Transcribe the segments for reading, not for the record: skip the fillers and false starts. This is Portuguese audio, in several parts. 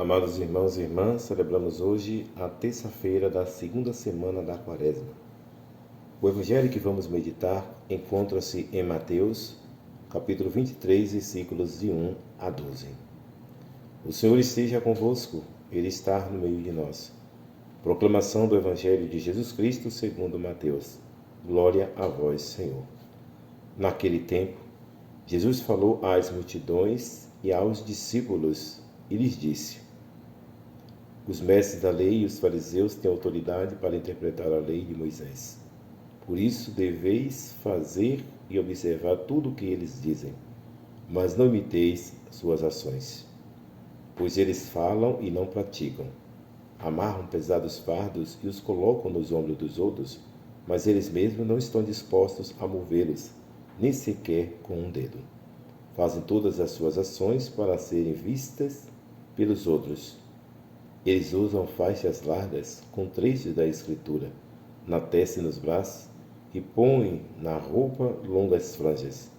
Amados irmãos e irmãs, celebramos hoje a terça-feira da segunda semana da Quaresma. O evangelho que vamos meditar encontra-se em Mateus, capítulo 23, versículos de 1 a 12. O Senhor esteja convosco, Ele está no meio de nós. Proclamação do Evangelho de Jesus Cristo segundo Mateus. Glória a vós, Senhor. Naquele tempo, Jesus falou às multidões e aos discípulos e lhes disse: Os mestres da lei e os fariseus têm autoridade para interpretar a lei de Moisés. Por isso deveis fazer e observar tudo o que eles dizem, mas não imiteis suas ações. Pois eles falam e não praticam. Amarram pesados fardos e os colocam nos ombros dos outros, mas eles mesmos não estão dispostos a movê-los, nem sequer com um dedo. Fazem todas as suas ações para serem vistas pelos outros. Eles usam faixas largas com trechos da Escritura na testa e nos braços e põem na roupa longas franjas.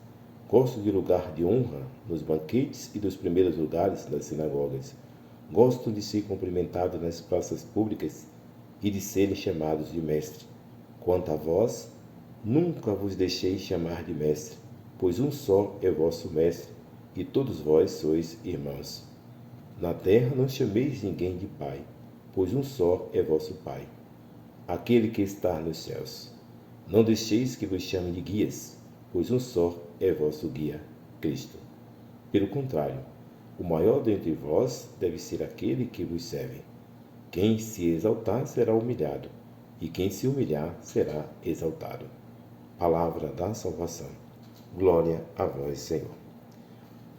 Gostam de lugar de honra nos banquetes e dos primeiros lugares nas sinagogas. Gostam de ser cumprimentados nas praças públicas e de serem chamados de mestre. Quanto a vós, nunca vos deixei chamar de mestre, pois um só é vosso mestre, e todos vós sois irmãos. Na terra não chameis ninguém de pai, pois um só é vosso Pai, aquele que está nos céus. Não deixeis que vos chamem de guias, pois um só é vosso guia, Cristo. Pelo contrário, o maior dentre vós deve ser aquele que vos serve. Quem se exaltar será humilhado, e quem se humilhar será exaltado. Palavra da salvação. Glória a vós, Senhor.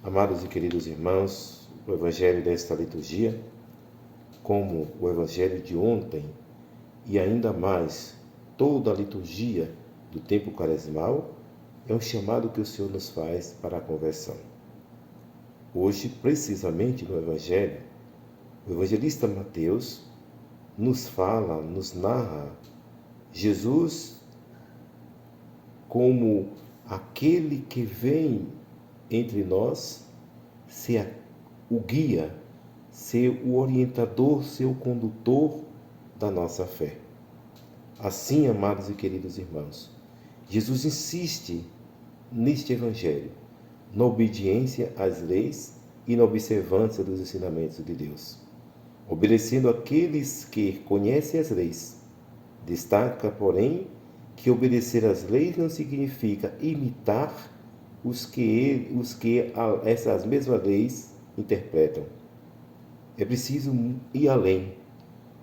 Amados e queridos irmãos, o Evangelho desta liturgia, como o Evangelho de ontem e ainda mais toda a liturgia do tempo quaresmal, é um chamado que o Senhor nos faz para a conversão. Hoje, precisamente no Evangelho, o evangelista Mateus nos fala, nos narra Jesus como aquele que vem entre nós ser o guia, ser o orientador, ser o condutor da nossa fé. Assim, amados e queridos irmãos, Jesus insiste neste Evangelho, na obediência às leis e na observância dos ensinamentos de Deus, obedecendo àqueles que conhecem as leis. Destaca, porém, que obedecer às leis não significa imitar os que essas mesmas leis interpretam. É preciso ir além.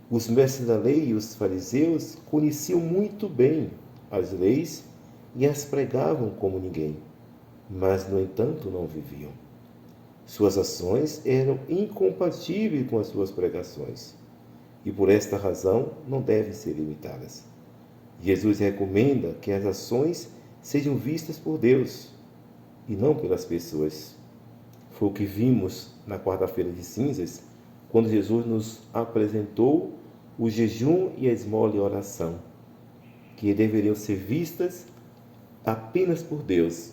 Os mestres da lei e os fariseus conheciam muito bem as leis e as pregavam como ninguém, mas, no entanto, não viviam. Suas ações eram incompatíveis com as suas pregações e, por esta razão, não devem ser imitadas. Jesus recomenda que as ações sejam vistas por Deus e não pelas pessoas. Foi o que vimos na quarta-feira de cinzas, quando Jesus nos apresentou o jejum e a esmola e oração, que deveriam ser vistas apenas por Deus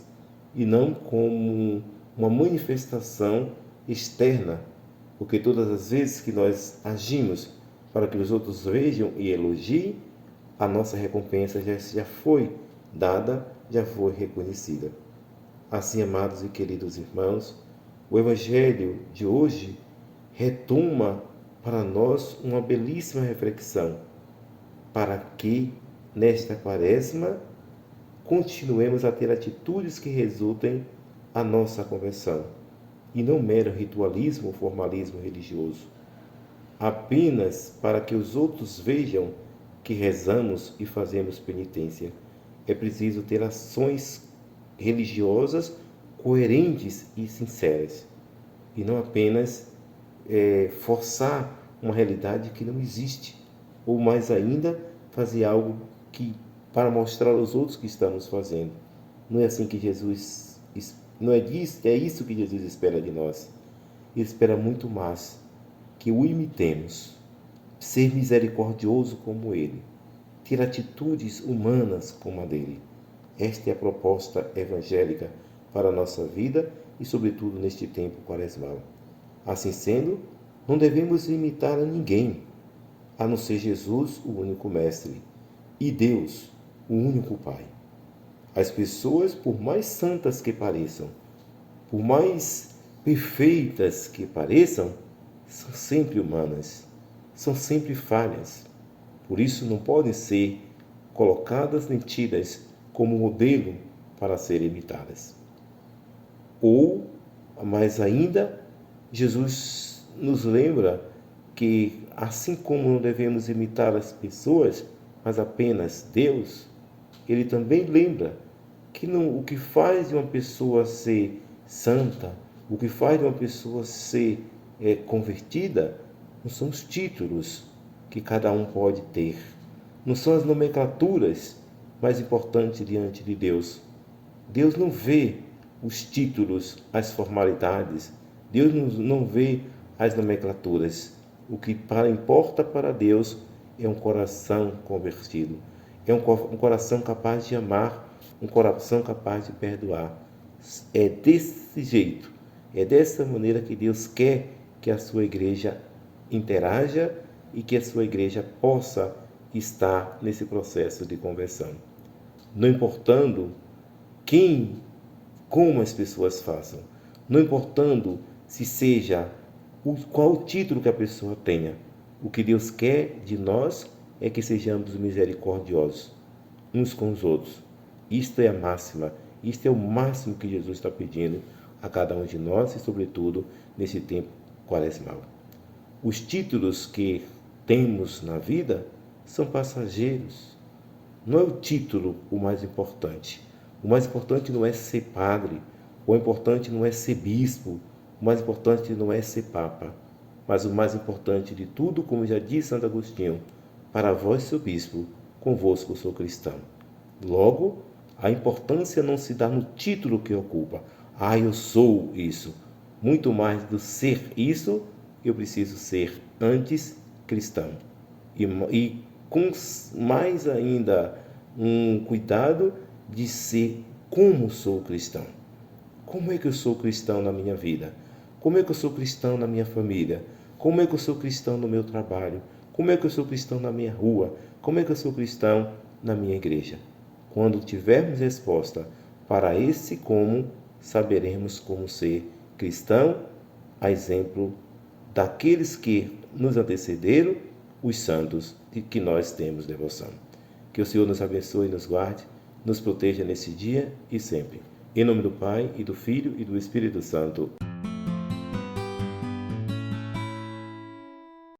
e não como uma manifestação externa, porque todas as vezes que nós agimos para que os outros vejam e elogiem, a nossa recompensa já foi dada, já foi reconhecida. Assim, amados e queridos irmãos, o Evangelho de hoje retoma para nós uma belíssima reflexão, para que, nesta Quaresma, continuemos a ter atitudes que resultem a nossa conversão, e não mero ritualismo ou formalismo religioso, apenas para que os outros vejam que rezamos e fazemos penitência. É preciso ter ações religiosas coerentes e sinceras, e não apenas forçar uma realidade que não existe, ou mais ainda, fazer algo para mostrar aos outros que estamos fazendo. Não é assim que Jesus, não é isso que Jesus espera de nós. Ele espera muito mais, que o imitemos, ser misericordioso como Ele, ter atitudes humanas como a dele. Esta é a proposta evangélica para a nossa vida e, sobretudo, neste tempo quaresmal. Assim sendo, Não devemos imitar a ninguém, a não ser Jesus, o único Mestre, e Deus, o único Pai. As pessoas, por mais santas que pareçam, por mais perfeitas que pareçam, são sempre humanas, são sempre falhas. Por isso não podem ser colocadas nem tidas como modelo para serem imitadas. Ou, mais ainda, Jesus nos lembra que, assim como não devemos imitar as pessoas, mas apenas Deus, ele também lembra que o que faz de uma pessoa ser santa, o que faz de uma pessoa ser convertida, não são os títulos que cada um pode ter, não são as nomenclaturas mais importantes diante de Deus. Deus não vê os títulos, as formalidades, Deus não vê as nomenclaturas. O que importa para Deus é um coração convertido, é um coração capaz de amar, um coração capaz de perdoar. É desse jeito, é dessa maneira que Deus quer que a sua igreja interaja e que a sua igreja possa estar nesse processo de conversão. Não importando como as pessoas façam, não importando se seja qual o título que a pessoa tenha. O que Deus quer de nós é que sejamos misericordiosos uns com os outros. Isto é a máxima, isto é o máximo que Jesus está pedindo a cada um de nós e, sobretudo, nesse tempo quaresmal. Os títulos que temos na vida são passageiros. Não é o título o mais importante. O mais importante não é ser padre, o importante não é ser bispo, o mais importante não é ser papa, mas o mais importante de tudo, como já disse Santo Agostinho, para vós sou bispo, convosco sou cristão. Logo, a importância não se dá no título que ocupa. Eu sou isso. Muito mais do ser isso, eu preciso ser antes cristão. E com mais ainda um cuidado de ser como sou cristão. Como é que eu sou cristão na minha vida? Como é que eu sou cristão na minha família? Como é que eu sou cristão no meu trabalho? Como é que eu sou cristão na minha rua? Como é que eu sou cristão na minha igreja? Quando tivermos resposta para esse como, saberemos como ser cristão, a exemplo daqueles que nos antecederam, os santos de que nós temos devoção. Que o Senhor nos abençoe e nos guarde, nos proteja nesse dia e sempre. Em nome do Pai, e do Filho, e do Espírito Santo.